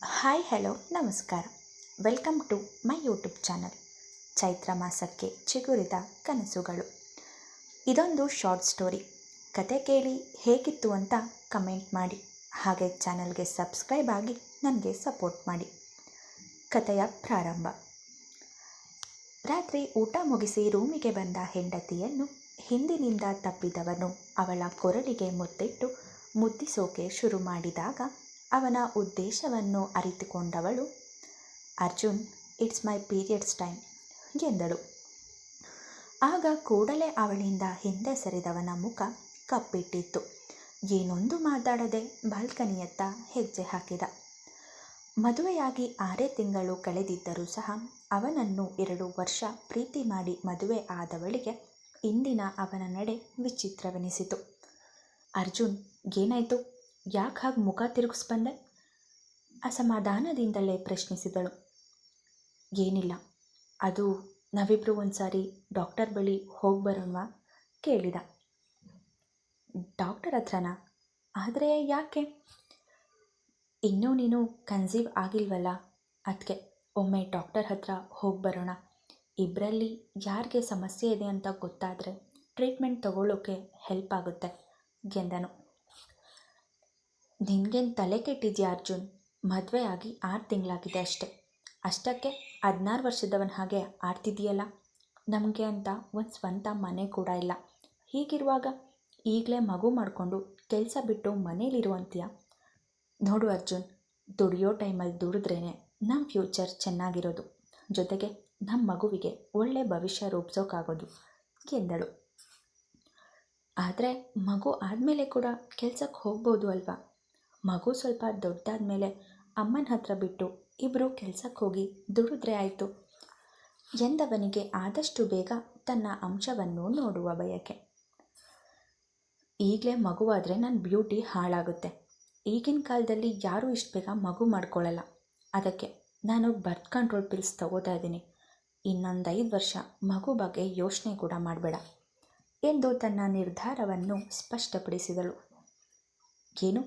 Hi hello ನಮಸ್ಕಾರ. Welcome to my YouTube channel. ಚೈತ್ರ ಮಾಸಕ್ಕೆ ಚಿಗುರಿದ ಕನಸುಗಳು. ಇದೊಂದು ಶಾರ್ಟ್ ಸ್ಟೋರಿ. ಕತೆ ಕೇಳಿ ಹೇಗಿತ್ತು ಅಂತ ಕಮೆಂಟ್ ಮಾಡಿ. ಹಾಗೆ ಚಾನಲ್ಗೆ ಸಬ್ಸ್ಕ್ರೈಬ್ ಆಗಿ ನನಗೆ ಸಪೋರ್ಟ್ ಮಾಡಿ. ಕತೆಯ ಪ್ರಾರಂಭ. ರಾತ್ರಿ ಊಟ ಮುಗಿಸಿ ರೂಮಿಗೆ ಬಂದ ಹೆಂಡತಿಯನ್ನು ಹಿಂದಿನಿಂದ ತಪ್ಪಿದವನು ಅವಳ ಕೊರಳಿಗೆ ಮುತ್ತಿಟ್ಟು ಮುದ್ದಿಸೋಕೆ ಶುರು ಮಾಡಿದಾಗ ಅವನ ಉದ್ದೇಶವನ್ನು ಅರಿತುಕೊಂಡವಳು, Arjun, it's my periods time ಎಂದಳು. ಆಗ ಕೂಡಲೇ ಅವಳಿಂದ ಹಿಂದೆ ಸರಿದವನ ಮುಖ ಕಪ್ಪಿಟ್ಟಿತ್ತು. ಏನೊಂದು ಮಾತಾಡದೆ ಬಾಲ್ಕನಿಯತ್ತ ಹೆಜ್ಜೆ ಹಾಕಿದ. ಮದುವೆಯಾಗಿ 6 ತಿಂಗಳು ಕಳೆದಿದ್ದರೂ ಸಹ ಅವನನ್ನು 2 ವರ್ಷ ಪ್ರೀತಿ ಮಾಡಿ ಮದುವೆ ಆದವಳಿಗೆ ಇಂದಿನ ಅವನ ನಡೆ ವಿಚಿತ್ರವೆನಿಸಿತು. ಅರ್ಜುನ್, ಏನಾಯಿತು? ಯಾಕೆ ಹಾಗೆ ಮುಖ ತಿರುಗಿಸ್ಬಂದೆ? ಅಸಮಾಧಾನದಿಂದಲೇ ಪ್ರಶ್ನಿಸಿದಳು. ಏನಿಲ್ಲ, ಅದು ನಾವಿಬ್ಬರು ಒಂದು ಸಾರಿ ಡಾಕ್ಟರ್ ಬಳಿ ಹೋಗಿ ಬರೋಣವಾ ಕೇಳಿದ. ಡಾಕ್ಟರ್ ಹತ್ರನಾ? ಆದರೆ ಯಾಕೆ? ಇನ್ನೂ ನೀನು ಕನ್ಸೀವ್ ಆಗಿಲ್ವಲ್ಲ, ಅದಕ್ಕೆ ಒಮ್ಮೆ ಡಾಕ್ಟರ್ ಹತ್ರ ಹೋಗಿ ಬರೋಣ. ಇಬ್ಬರಲ್ಲಿ ಯಾರಿಗೆ ಸಮಸ್ಯೆ ಇದೆ ಅಂತ ಗೊತ್ತಾದರೆ ಟ್ರೀಟ್ಮೆಂಟ್ ತಗೊಳ್ಳೋಕೆ ಹೆಲ್ಪ್ ಆಗುತ್ತೆ ಎಂದನು. ನಿನಗೇನು ತಲೆ ಕೆಟ್ಟಿದ್ಯಾ ಅರ್ಜುನ್? ಮದುವೆ ಆಗಿ 6 ತಿಂಗಳಾಗಿದೆ ಅಷ್ಟೆ. ಅಷ್ಟಕ್ಕೆ 16 ವರ್ಷದವನ ಹಾಗೆ ಆಡ್ತಿದೆಯಲ್ಲ. ನಮಗೆ ಅಂತ ಒಂದು ಸ್ವಂತ ಮನೆ ಕೂಡ ಇಲ್ಲ. ಹೀಗಿರುವಾಗ ಈಗಲೇ ಮಗು ಮಾಡಿಕೊಂಡು ಕೆಲಸ ಬಿಟ್ಟು ಮನೇಲಿರುವಂತೀಯ? ನೋಡು ಅರ್ಜುನ್, ದುಡಿಯೋ ಟೈಮಲ್ಲಿ ದುಡಿದ್ರೇ ನಮ್ಮ ಫ್ಯೂಚರ್ ಚೆನ್ನಾಗಿರೋದು, ಜೊತೆಗೆ ನಮ್ಮ ಮಗುವಿಗೆ ಒಳ್ಳೆ ಭವಿಷ್ಯ ರೂಪಿಸೋಕ್ಕಾಗೋದು ಎಂದಳು. ಆದರೆ ಮಗು ಆದಮೇಲೆ ಕೂಡ ಕೆಲಸಕ್ಕೆ ಹೋಗ್ಬೋದು ಅಲ್ವಾ? ಮಗು ಸ್ವಲ್ಪ ದೊಡ್ಡದಾದ ಮೇಲೆ ಅಮ್ಮನ ಹತ್ರ ಬಿಟ್ಟು ಇಬ್ಬರು ಕೆಲಸಕ್ಕೆ ಹೋಗಿ ದುಡಿದ್ರೆ ಆಯಿತು ಎಂದವನಿಗೆ ಆದಷ್ಟು ಬೇಗ ತನ್ನ ಅಂಶವನ್ನು ನೋಡುವ ಬಯಕೆ. ಈಗಲೇ ಮಗುವಾದರೆ ನನ್ನ ಬ್ಯೂಟಿ ಹಾಳಾಗುತ್ತೆ. ಈಗಿನ ಕಾಲದಲ್ಲಿ ಯಾರೂ ಇಷ್ಟು ಬೇಗ ಮಗು ಮಾಡ್ಕೊಳ್ಳಲ್ಲ. ಅದಕ್ಕೆ ನಾನು ಬರ್ತ್ ಕಂಟ್ರೋಲ್ ಪಿಲ್ಸ್ ತಗೋತಾ ಇದ್ದೀನಿ. ಇನ್ನೊಂದು 5 ವರ್ಷ ಮಗು ಬಗ್ಗೆ ಯೋಚನೆ ಕೂಡ ಮಾಡಬೇಡ ಎಂದು ತನ್ನ ನಿರ್ಧಾರವನ್ನು ಸ್ಪಷ್ಟಪಡಿಸಿದಳು. ಏನು,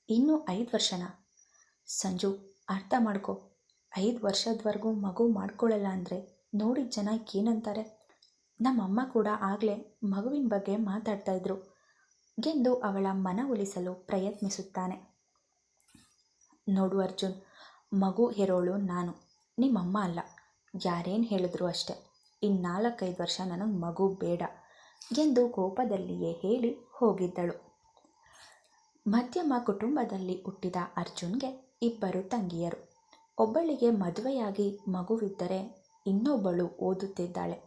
ಇನ್ನೂ 5 ವರ್ಷನಾ? ಸಂಜು, ಅರ್ಥ ಮಾಡ್ಕೊ. 5 ವರ್ಷದವರೆಗೂ ಮಗು ಮಾಡ್ಕೊಳ್ಳಲ್ಲ ಅಂದರೆ ನೋಡಿದ ಜನ ಏನಂತಾರೆ? ನಮ್ಮಮ್ಮ ಕೂಡ ಆಗಲೇ ಮಗುವಿನ ಬಗ್ಗೆ ಮಾತಾಡ್ತಾಯಿದ್ರು ಎಂದು ಅವಳ ಮನವೊಲಿಸಲು ಪ್ರಯತ್ನಿಸುತ್ತಾನೆ. ನೋಡು ಅರ್ಜುನ್, ಮಗು ಹೆರೋಳು ನಾನು, ನಿಮ್ಮಮ್ಮ ಅಲ್ಲ. ಯಾರೇನು ಹೇಳಿದ್ರು ಅಷ್ಟೆ. ಇನ್ನು 4-5 ವರ್ಷ ನನಗೆ ಮಗು ಬೇಡ ಎಂದು ಕೋಪದಲ್ಲಿಯೇ ಹೇಳಿ ಹೋಗಿದ್ದಳು. ಮಧ್ಯಮ ಕುಟುಂಬದಲ್ಲಿ ಹುಟ್ಟಿದ ಅರ್ಜುನ್ಗೆ 2 ತಂಗಿಯರು. ಒಬ್ಬಳಿಗೆ ಮದುವೆಯಾಗಿ ಮಗುವಿದ್ದರೆ ಇನ್ನೊಬ್ಬಳು ಓದುತ್ತಿದ್ದಾಳೆ.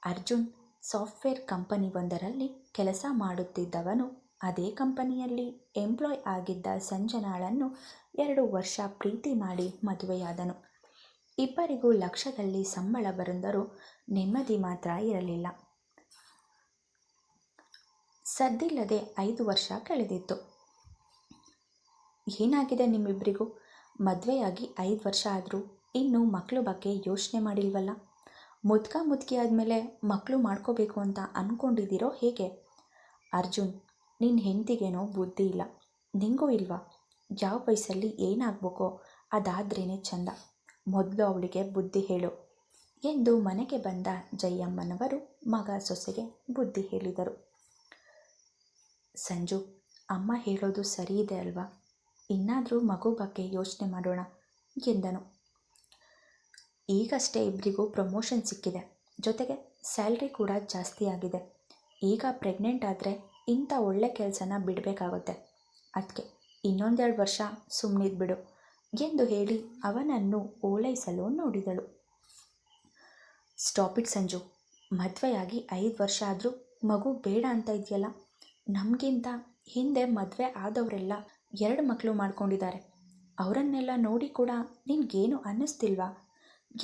ಅರ್ಜುನ್ ಸಾಫ್ಟ್ವೇರ್ ಕಂಪನಿಯೊಂದರಲ್ಲಿ ಕೆಲಸ ಮಾಡುತ್ತಿದ್ದವನು. ಅದೇ ಕಂಪನಿಯಲ್ಲಿ ಎಂಪ್ಲಾಯ್ ಆಗಿದ್ದ ಸಂಜನಾಳನ್ನು 2 ವರ್ಷ ಪ್ರೀತಿ ಮಾಡಿ ಮದುವೆಯಾದನು. ಇಬ್ಬರಿಗೂ ಲಕ್ಷದಲ್ಲಿ ಸಂಬಳ ಬರೆದರೂ ನೆಮ್ಮದಿ ಮಾತ್ರ ಇರಲಿಲ್ಲ. ಸದ್ದಿಲ್ಲದೆ 5 ವರ್ಷ ಕಳೆದಿತ್ತು. ಏನಾಗಿದೆ ನಿಮ್ಮಿಬ್ಬರಿಗೂ? ಮದುವೆಯಾಗಿ 5 ವರ್ಷ ಆದರೂ ಇನ್ನೂ ಮಕ್ಕಳ ಬಗ್ಗೆ ಯೋಚನೆ ಮಾಡಿಲ್ವಲ್ಲ? ಮುದುಕಿ ಆದಮೇಲೆ ಮಕ್ಕಳು ಮಾಡ್ಕೋಬೇಕು ಅಂತ ಅಂದ್ಕೊಂಡಿದ್ದೀರೋ ಹೇಗೆ? ಅರ್ಜುನ್, ನಿನ್ನ ಹೆಂಡತಿಗೇನೋ ಬುದ್ಧಿ ಇಲ್ಲ, ನಿಂಗೂ ಇಲ್ವಾ? ಯಾವ ವಯಸ್ಸಲ್ಲಿ ಏನಾಗಬೇಕೋ ಅದಾದ್ರೇ ಚಂದ. ಮೊದಲು ಅವಳಿಗೆ ಬುದ್ಧಿ ಹೇಳು ಎಂದು ಮನೆಗೆ ಬಂದ ಜಯಮ್ಮನವರು ಮಗ ಸೊಸೆಗೆ ಬುದ್ಧಿ ಹೇಳಿದರು. ಸಂಜು, ಅಮ್ಮ ಹೇಳೋದು ಸರಿ ಇದೆ ಅಲ್ವಾ? ಇನ್ನಾದರೂ ಮಗು ಬಗ್ಗೆ ಯೋಚನೆ ಮಾಡೋಣ ಎಂದನು. ಈಗಷ್ಟೇ ಇಬ್ಬರಿಗೂ ಪ್ರಮೋಷನ್ ಸಿಕ್ಕಿದೆ, ಜೊತೆಗೆ ಸ್ಯಾಲ್ರಿ ಕೂಡ ಜಾಸ್ತಿ ಆಗಿದೆ. ಈಗ ಪ್ರೆಗ್ನೆಂಟ್ ಆದರೆ ಇಂಥ ಒಳ್ಳೆ ಕೆಲಸನ ಬಿಡಬೇಕಾಗುತ್ತೆ. ಅದಕ್ಕೆ ಇನ್ನೊಂದು 2 ವರ್ಷ ಸುಮ್ಮನಿದ್ಬಿಡು ಎಂದು ಹೇಳಿ ಅವನನ್ನು ಓಲೈಸಲು ನೋಡಿದಳು. ಸ್ಟಾಪ್ ಇಟ್ ಸಂಜು, ಮದುವೆಯಾಗಿ 5 ವರ್ಷ ಆದರೂ ಮಗು ಬೇಡ ಅಂತ ಇದೆಯಲ್ಲ? ನಮಗಿಂತ ಹಿಂದೆ ಮದುವೆ ಆದವರೆಲ್ಲ 2 ಮಕ್ಕಳು ಮಾಡ್ಕೊಂಡಿದ್ದಾರೆ. ಅವರನ್ನೆಲ್ಲ ನೋಡಿ ಕೂಡ ನಿನಗೇನು ಅನ್ನಿಸ್ತಿಲ್ವಾ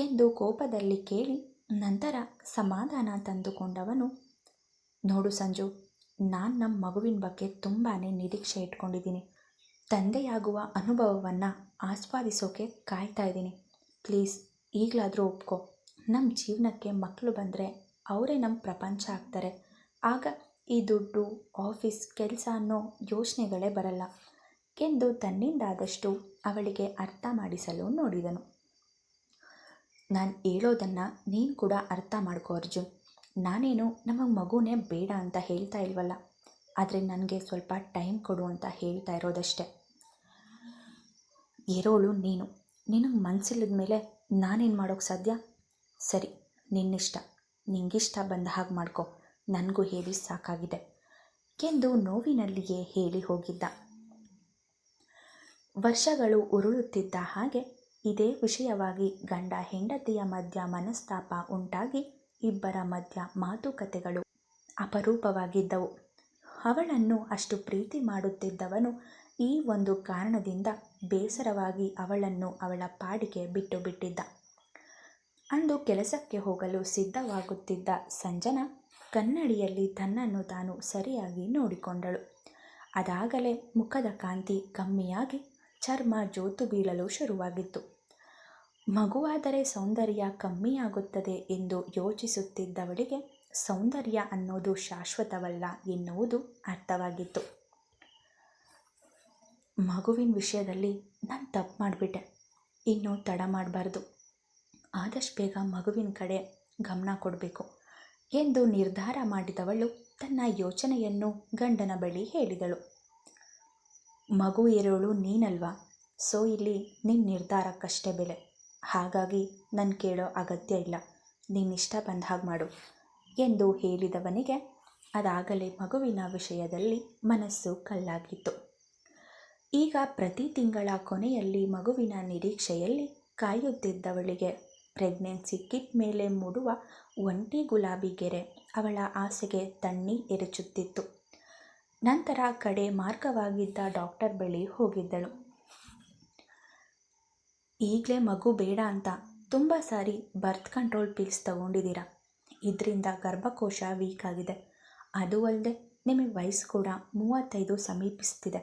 ಎಂದು ಕೋಪದಲ್ಲಿ ಕೇಳಿ ನಂತರ ಸಮಾಧಾನ ತಂದುಕೊಂಡವನು, ನೋಡು ಸಂಜು, ನಾನು ನಮ್ಮ ಮಗುವಿನ ಬಗ್ಗೆ ತುಂಬಾ ನಿರೀಕ್ಷೆ ಇಟ್ಕೊಂಡಿದ್ದೀನಿ. ತಂದೆಯಾಗುವ ಅನುಭವವನ್ನು ಆಸ್ವಾದಿಸೋಕೆ ಕಾಯ್ತಾ ಇದ್ದೀನಿ. ಪ್ಲೀಸ್ ಈಗಲಾದರೂ ಒಪ್ಕೊ. ನಮ್ಮ ಜೀವನಕ್ಕೆ ಮಕ್ಕಳು ಬಂದರೆ ಅವರೇ ನಮ್ಮ ಪ್ರಪಂಚ ಆಗ್ತಾರೆ. ಆಗ ಈ ದುಡ್ಡು, ಆಫೀಸ್ ಕೆಲಸ ಅನ್ನೋ ಯೋಚನೆಗಳೇ ಬರಲ್ಲ. ಎಂದು ತನ್ನಿಂದಾದಷ್ಟು ಅವಳಿಗೆ ಅರ್ಥ ಮಾಡಿಸಲು ನೋಡಿದನು. ನಾನು ಹೇಳೋದನ್ನು ನೀನು ಕೂಡ ಅರ್ಥ ಮಾಡ್ಕೋ ಅರ್ಜುನ್. ನಾನೇನು ನಮಗೆ ಮಗುನೇ ಬೇಡ ಅಂತ ಹೇಳ್ತಾ ಇಲ್ವಲ್ಲ, ಆದರೆ ನನಗೆ ಸ್ವಲ್ಪ ಟೈಮ್ ಕೊಡು ಅಂತ ಹೇಳ್ತಾ ಇರೋದಷ್ಟೆ. ಇರೋಳು ನೀನು, ನಿನಗೆ ಮನಸ್ಸಿಲ್ಲದ ಮೇಲೆ ನಾನೇನು ಮಾಡೋಕ್ಕೆ ಸಾಧ್ಯ? ಸರಿ, ನಿನ್ನಿಷ್ಟ, ನಿಂಗಿಷ್ಟ ಬಂದ ಹಾಗೆ ಮಾಡ್ಕೊ, ನನಗೂ ಹೇಳಿ ಸಾಕಾಗಿದೆ ಎಂದು ನೋವಿನಲ್ಲಿಯೇ ಹೇಳಿ ಹೋಗಿದ್ದ. ವರ್ಷಗಳು ಉರುಳುತ್ತಿದ್ದ ಹಾಗೆ ಇದೇ ವಿಷಯವಾಗಿ ಗಂಡ ಹೆಂಡತಿಯ ಮಧ್ಯ ಮನಸ್ತಾಪ ಉಂಟಾಗಿ ಇಬ್ಬರ ಮಧ್ಯ ಮಾತುಕತೆಗಳು ಅಪರೂಪವಾಗಿದ್ದವು. ಅವಳನ್ನು ಅಷ್ಟು ಪ್ರೀತಿ ಮಾಡುತ್ತಿದ್ದವನು ಈ ಒಂದು ಕಾರಣದಿಂದ ಬೇಸರವಾಗಿ ಅವಳನ್ನು ಅವಳ ಪಾಡಿಗೆ ಬಿಟ್ಟು ಬಿಟ್ಟಿದ್ದ. ಅಂದು ಕೆಲಸಕ್ಕೆ ಹೋಗಲು ಸಿದ್ಧವಾಗುತ್ತಿದ್ದ ಸಂಜನಾ ಕನ್ನಡಿಯಲ್ಲಿ ತನ್ನನ್ನು ತಾನು ಸರಿಯಾಗಿ ನೋಡಿಕೊಂಡಳು. ಅದಾಗಲೇ ಮುಖದ ಕಾಂತಿ ಕಮ್ಮಿಯಾಗಿ ಚರ್ಮ ಜೋತು ಬೀಳಲು ಶುರುವಾಗಿತ್ತು. ಮಗುವಾದರೆ ಸೌಂದರ್ಯ ಕಮ್ಮಿಯಾಗುತ್ತದೆ ಎಂದು ಯೋಚಿಸುತ್ತಿದ್ದವಳಿಗೆ ಸೌಂದರ್ಯ ಅನ್ನೋದು ಶಾಶ್ವತವಲ್ಲ ಎನ್ನುವುದು ಅರ್ಥವಾಗಿತ್ತು. ಮಗುವಿನ ವಿಷಯದಲ್ಲಿ ನಾನು ತಪ್ಪು ಮಾಡಿಬಿಟ್ಟೆ, ಇನ್ನೂ ತಡ ಮಾಡಬಾರ್ದು, ಆದಷ್ಟು ಬೇಗ ಮಗುವಿನ ಕಡೆ ಗಮನ ಕೊಡಬೇಕು ಎಂದು ನಿರ್ಧಾರ ಮಾಡಿದವಳು ತನ್ನ ಯೋಚನೆಯನ್ನು ಗಂಡನ ಬಳಿ ಹೇಳಿದಳು. ಮಗು ಇರೋಳು ನೀನಲ್ವಾ, ಸೊ ಇಲ್ಲಿ ನಿನ್ನ ನಿರ್ಧಾರಕ್ಕಷ್ಟೇ ಬೆಲೆ, ಹಾಗಾಗಿ ನಾನು ಕೇಳೋ ಅಗತ್ಯ ಇಲ್ಲ, ನಿನ್ನಿಷ್ಟ ಬಂದ ಹಾಗೆ ಮಾಡು ಎಂದು ಹೇಳಿದವನಿಗೆ ಅದಾಗಲೇ ಮಗುವಿನ ವಿಷಯದಲ್ಲಿ ಮನಸ್ಸು ಕಲ್ಲಾಗಿತ್ತು. ಈಗ ಪ್ರತಿ ತಿಂಗಳ ಕೊನೆಯಲ್ಲಿ ಮಗುವಿನ ನಿರೀಕ್ಷೆಯಲ್ಲಿ ಕಾಯುತ್ತಿದ್ದವಳಿಗೆ ಪ್ರೆಗ್ನೆನ್ಸಿ ಕಿಟ್ ಮೇಲೆ ಮೂಡುವ ಒಂಟಿ ಗುಲಾಬಿ ಗೆರೆ ಅವಳ ಆಸೆಗೆ ತಣ್ಣೀರು ಎರಚುತ್ತಿತ್ತು. ನಂತರ ಕಡೆ ಮಾರ್ಗವಾಗಿದ್ದ ಡಾಕ್ಟರ್ ಬಳಿ ಹೋಗಿದ್ದಳು. ಈಗಲೇ ಮಗು ಬೇಡ ಅಂತ ತುಂಬ ಸಾರಿ ಬರ್ತ್ ಕಂಟ್ರೋಲ್ ಪಿಲ್ಸ್ ತಗೊಂಡಿದ್ದೀರಾ, ಇದರಿಂದ ಗರ್ಭಕೋಶ ವೀಕ್ ಆಗಿದೆ, ಅದು ಅಲ್ಲದೆ ನಿಮಗೆ ವಯಸ್ಸು ಕೂಡ 35 ಸಮೀಪಿಸ್ತಿದೆ,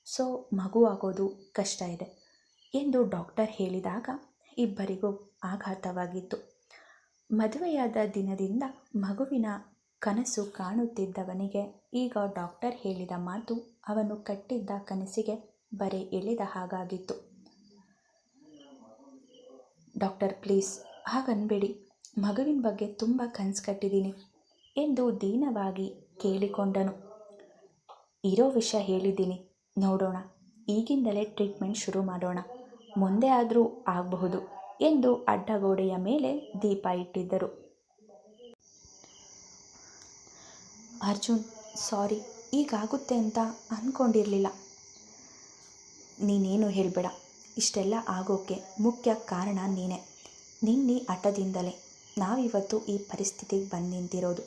ಸೊ ಮಗು ಆಗೋದು ಕಷ್ಟ ಇದೆ ಎಂದು ಡಾಕ್ಟರ್ ಹೇಳಿದಾಗ ಇಬ್ಬರಿಗೂ ಆಘಾತವಾಗಿತ್ತು. ಮದುವೆಯಾದ ದಿನದಿಂದ ಮಗುವಿನ ಕನಸು ಕಾಣುತ್ತಿದ್ದವನಿಗೆ ಈಗ ಡಾಕ್ಟರ್ ಹೇಳಿದ ಮಾತು ಅವನು ಕಟ್ಟಿದ್ದ ಕನಸಿಗೆ ಬರೆ ಎಳೆದ ಹಾಗಾಗಿತ್ತು. ಡಾಕ್ಟರ್ ಪ್ಲೀಸ್ ಹಾಗನ್ಬೇಡಿ, ಮಗುವಿನ ಬಗ್ಗೆ ತುಂಬ ಕನಸು ಕಟ್ಟಿದ್ದೀನಿ ಎಂದು ದೀನವಾಗಿ ಕೇಳಿಕೊಂಡನು. ಇರೋ ವಿಷಯ ಹೇಳಿದ್ದೀನಿ, ನೋಡೋಣ, ಈಗಿಂದಲೇ ಟ್ರೀಟ್ಮೆಂಟ್ ಶುರು ಮಾಡೋಣ, ಮುಂದೆ ಆದರೂ ಆಗಬಹುದು ಎಂದು ಅಡ್ಡಗೋಡೆಯ ಮೇಲೆ ದೀಪ ಇಟ್ಟಿದ್ದರು. ಅರ್ಜುನ್, ಸಾರಿ, ಈಗಾಗುತ್ತೆ ಅಂತ ಅಂದ್ಕೊಂಡಿರಲಿಲ್ಲ. ನೀನೇನು ಹೇಳಬೇಡ, ಇಷ್ಟೆಲ್ಲ ಆಗೋಕ್ಕೆ ಮುಖ್ಯ ಕಾರಣ ನೀನೇ, ನಿನ್ನ ಹಠದಿಂದಲೇ ನಾವಿವತ್ತು ಈ ಪರಿಸ್ಥಿತಿಗೆ ಬಂದು ನಿಂತಿರೋದು.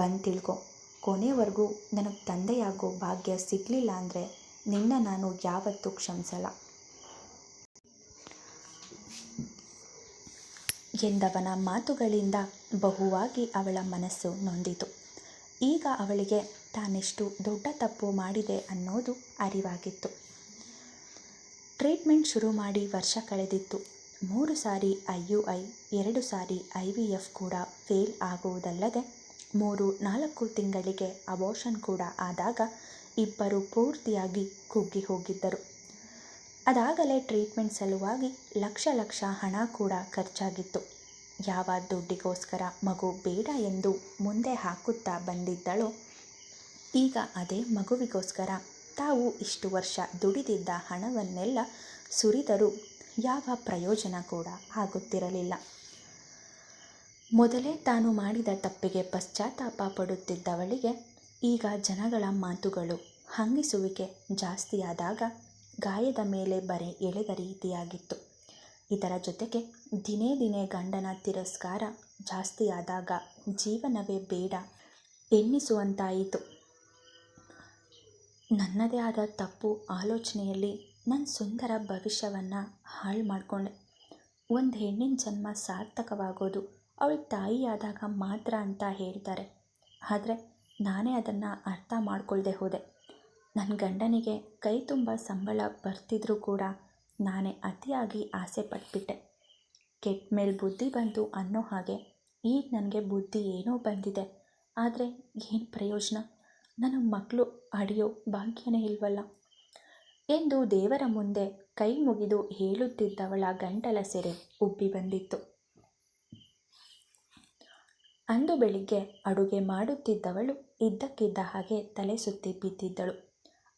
ಒಂದು ತಿಳ್ಕೊ, ಕೊನೆವರೆಗೂ ನನಗೆ ತಂದೆಯಾಗೋ ಭಾಗ್ಯ ಸಿಗಲಿಲ್ಲ ಅಂದರೆ ನಿನ್ನ ನಾನು ಯಾವತ್ತೂ ಕ್ಷಮಿಸಲ್ಲ ಎಂದವನ ಮಾತುಗಳಿಂದ ಬಹುವಾಗಿ ಅವಳ ಮನಸ್ಸು ನೊಂದಿತು. ಈಗ ಅವಳಿಗೆ ತಾನೆಷ್ಟು ದೊಡ್ಡ ತಪ್ಪು ಮಾಡಿದೆ ಅನ್ನೋದು ಅರಿವಾಗಿತ್ತು. ಟ್ರೀಟ್ಮೆಂಟ್ ಶುರು ಮಾಡಿ ವರ್ಷ ಕಳೆದಿತ್ತು. 3 ಸಾರಿ IUI, 2 ಸಾರಿ IVF ಕೂಡ ಫೇಲ್ ಆಗುವುದಲ್ಲದೆ 3-4 ತಿಂಗಳಿಗೆ ಅಬೋಷನ್ ಕೂಡ ಆದಾಗ ಇಬ್ಬರು ಪೂರ್ತಿಯಾಗಿ ಕುಗ್ಗಿ ಹೋಗಿದ್ದರು. ಅದಾಗಲೇ ಟ್ರೀಟ್ಮೆಂಟ್ ಸಲುವಾಗಿ ಲಕ್ಷ ಹಣ ಕೂಡ ಖರ್ಚಾಗಿತ್ತು. ಯಾವ ದುಡ್ಡಿಗೋಸ್ಕರ ಮಗು ಬೇಡ ಎಂದು ಮುಂದೆ ಹಾಕುತ್ತಾ ಬಂದಿದ್ದಳೋ, ಈಗ ಅದೇ ಮಗುವಿಗೋಸ್ಕರ ತಾವು ಇಷ್ಟು ವರ್ಷ ದುಡಿದಿದ್ದ ಹಣವನ್ನೆಲ್ಲ ಸುರಿದರೂ ಯಾವ ಪ್ರಯೋಜನ ಕೂಡ ಆಗುತ್ತಿರಲಿಲ್ಲ. ಮೊದಲೇ ತಾನು ಮಾಡಿದ ತಪ್ಪಿಗೆ ಪಶ್ಚಾತ್ತಾಪ ಪಡುತ್ತಿದ್ದವಳಿಗೆ ಈಗ ಜನಗಳ ಮಾತುಗಳು, ಹಂಗಿಸುವಿಕೆ ಜಾಸ್ತಿಯಾದಾಗ ಗಾಯದ ಮೇಲೆ ಬರೆ ಎಳೆದ ರೀತಿಯಾಗಿತ್ತು. ಇದರ ಜೊತೆಗೆ ದಿನೇ ದಿನೇ ಗಂಡನ ತಿರಸ್ಕಾರ ಜಾಸ್ತಿಯಾದಾಗ ಜೀವನವೇ ಬೇಡ ಎನ್ನಿಸುವಂತಾಯಿತು. ನನ್ನದೇ ಆದ ತಪ್ಪು ಆಲೋಚನೆಯಲ್ಲಿ ನನ್ನ ಸುಂದರ ಭವಿಷ್ಯವನ್ನು ಹಾಳು ಮಾಡಿಕೊಂಡೆ. ಒಂದು ಹೆಣ್ಣಿನ ಜನ್ಮ ಸಾರ್ಥಕವಾಗೋದು ಅವಳ ತಾಯಿಯಾದಾಗ ಮಾತ್ರ ಅಂತ ಹೇಳ್ತಾರೆ, ಆದರೆ ನಾನೇ ಅದನ್ನು ಅರ್ಥ ಮಾಡ್ಕೊಳ್ದೆ ಹೋದೆ. ನನ್ನ ಗಂಡನಿಗೆ ಕೈ ತುಂಬ ಸಂಬಳ ಬರ್ತಿದ್ರೂ ಕೂಡ ನಾನೇ ಅತಿಯಾಗಿ ಆಸೆ ಪಟ್ಬಿಟ್ಟೆ. ಕೆಟ್ಟ ಮೇಲೆ ಬುದ್ಧಿ ಬಂತು ಅನ್ನೋ ಹಾಗೆ ಈಗ ನನಗೆ ಬುದ್ಧಿ ಏನೋ ಬಂದಿದೆ, ಆದರೆ ಏನು ಪ್ರಯೋಜನ, ನನಗೆ ಮಕ್ಕಳು ಹಡಿಯೋ ಭಾಗ್ಯನೇ ಇಲ್ವಲ್ಲ ಎಂದು ದೇವರ ಮುಂದೆ ಕೈ ಮುಗಿದು ಹೇಳುತ್ತಿದ್ದವಳ ಗಂಟಲ ಸೆರೆ ಉಬ್ಬಿ ಬಂದಿತ್ತು. ಅಂದು ಬೆಳಿಗ್ಗೆ ಅಡುಗೆ ಮಾಡುತ್ತಿದ್ದವಳು ಇದ್ದಕ್ಕಿದ್ದ ಹಾಗೆ ತಲೆ ಸುತ್ತಿ ಬಿದ್ದಿದ್ದಳು.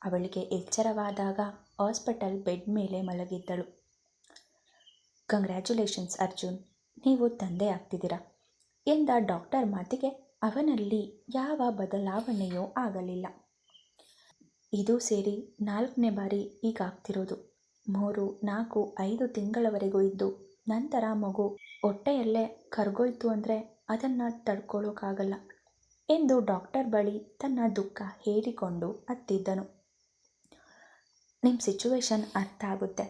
ಅವಳಿಗೆ ಎಚ್ಚರವಾದಾಗ ಹಾಸ್ಪಿಟಲ್ ಬೆಡ್ ಮೇಲೆ ಮಲಗಿದ್ದಳು. ಕಂಗ್ರ್ಯಾಚುಲೇಷನ್ಸ್ ಅರ್ಜುನ್, ನೀವು ತಂದೆ ಆಗ್ತಿದ್ದೀರಾ ಎಂದ ಡಾಕ್ಟರ್ ಮಾತಿಗೆ ಅವನಲ್ಲಿ ಯಾವ ಬದಲಾವಣೆಯೂ ಆಗಲಿಲ್ಲ. ಇದು ಸೇರಿ 4ನೇ ಬಾರಿ ಹೀಗಾಗ್ತಿರೋದು. 3, 4, 5 ತಿಂಗಳವರೆಗೂ ಇದ್ದು ನಂತರ ಮಗು ಹೊಟ್ಟೆಯಲ್ಲೇ ಕರ್ಗೋಯ್ತು ಅಂದರೆ ಅದನ್ನು ತಡ್ಕೊಳ್ಳೋಕ್ಕಾಗಲ್ಲ ಎಂದು ಡಾಕ್ಟರ್ ಬಳಿ ತನ್ನ ದುಃಖ ಹೇಳಿಕೊಂಡು ಅತ್ತಿದ್ದನು. ನಿಮ್ಮ ಸಿಚುವೇಶನ್ ಅರ್ಥ ಆಗುತ್ತೆ,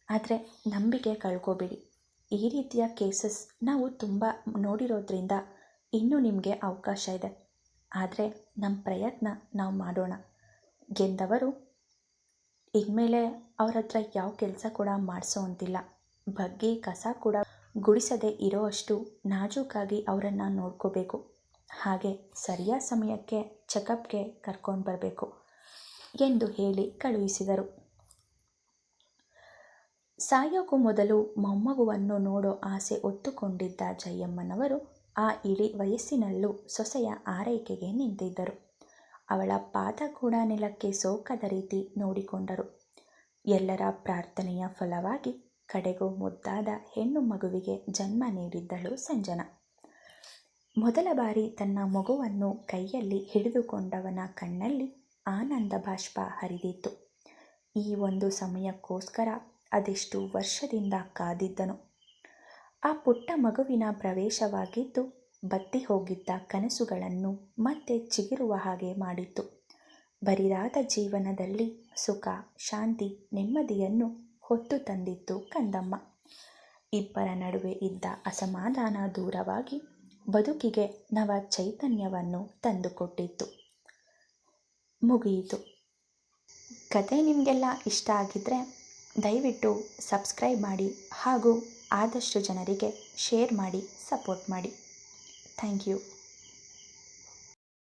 ಆದರೆ ನಂಬಿಕೆ ಕಳ್ಕೋಬೇಡಿ. ಈ ರೀತಿಯ ಕೇಸಸ್ ನಾವು ತುಂಬ ನೋಡಿರೋದ್ರಿಂದ ಇನ್ನೂ ನಿಮಗೆ ಅವಕಾಶ ಇದೆ. ಆದರೆ ನಮ್ಮ ಪ್ರಯತ್ನ ನಾವು ಮಾಡೋಣ. ಗೆದ್ದವರು ಇನ್ಮೇಲೆ ಅವ್ರ ಹತ್ರ ಯಾವ ಕೆಲಸ ಕೂಡ ಮಾಡಿಸೋ ಅಂತಿಲ್ಲ. ಬಗ್ಗಿ ಕಸ ಕೂಡ ಗುಡಿಸದೇ ಇರೋ ಅಷ್ಟು ನಾಜೂಕಾಗಿ ಅವರನ್ನು ನೋಡ್ಕೋಬೇಕು. ಹಾಗೆ ಸರಿಯಾದ ಸಮಯಕ್ಕೆ ಚೆಕಪ್ಗೆ ಕರ್ಕೊಂಡು ಬರಬೇಕು ಎಂದು ಹೇಳಿ ಕಳುಹಿಸಿದರು. ಸಾಯೋಕ್ಕೂ ಮೊದಲು ಮೊಮ್ಮಗುವನ್ನು ನೋಡೋ ಆಸೆ ಹೊತ್ತುಕೊಂಡಿದ್ದ ಜಯಮ್ಮನವರು ಆ ಇಳಿ ವಯಸ್ಸಿನಲ್ಲೂ ಸೊಸೆಯ ಆರೈಕೆಗೆ ನಿಂತಿದ್ದರು. ಅವಳ ಪಾದ ಕೂಡ ನೆಲಕ್ಕೆ ಸೋಕದ ರೀತಿ ನೋಡಿಕೊಂಡರು. ಎಲ್ಲರ ಪ್ರಾರ್ಥನೆಯ ಫಲವಾಗಿ ಕಡೆಗೂ ಮುದ್ದಾದ ಹೆಣ್ಣು ಮಗುವಿಗೆ ಜನ್ಮ ನೀಡಿದ್ದಳು ಸಂಜನಾ. ಮೊದಲ ಬಾರಿ ತನ್ನ ಮಗುವನ್ನು ಕೈಯಲ್ಲಿ ಹಿಡಿದುಕೊಂಡವನ ಕಣ್ಣಲ್ಲಿ ಆನಂದ ಬಾಷ್ಪ ಹರಿದಿತ್ತು. ಈ ಒಂದು ಸಮಯಕ್ಕೋಸ್ಕರ ಅದೆಷ್ಟು ವರ್ಷದಿಂದ ಕಾದಿದ್ದನು. ಆ ಪುಟ್ಟ ಮಗುವಿನ ಪ್ರವೇಶವಾಗಿದ್ದು ಬತ್ತಿ ಹೋಗಿದ್ದ ಕನಸುಗಳನ್ನು ಮತ್ತೆ ಚಿಗುರುವ ಹಾಗೆ ಮಾಡಿತ್ತು. ಬರಿದಾದ ಜೀವನದಲ್ಲಿ ಸುಖ, ಶಾಂತಿ, ನೆಮ್ಮದಿಯನ್ನು ಹೊತ್ತು ತಂದಿತ್ತು ಕಂದಮ್ಮ. ಇಬ್ಬರ ನಡುವೆ ಇದ್ದ ಅಸಮಾಧಾನ ದೂರವಾಗಿ ಬದುಕಿಗೆ ನವ ಚೈತನ್ಯವನ್ನು ತಂದುಕೊಟ್ಟಿತ್ತು. ಮುಗಿಯಿತು. ಕತೆ ನಿಮಗೆಲ್ಲ ಇಷ್ಟ ಆಗಿದ್ದರೆ ದಯವಿಟ್ಟು ಸಬ್ಸ್ಕ್ರೈಬ್ ಮಾಡಿ ಹಾಗೂ ಆದಷ್ಟು ಜನರಿಗೆ ಶೇರ್ ಮಾಡಿ ಸಪೋರ್ಟ್ ಮಾಡಿ. Thank you.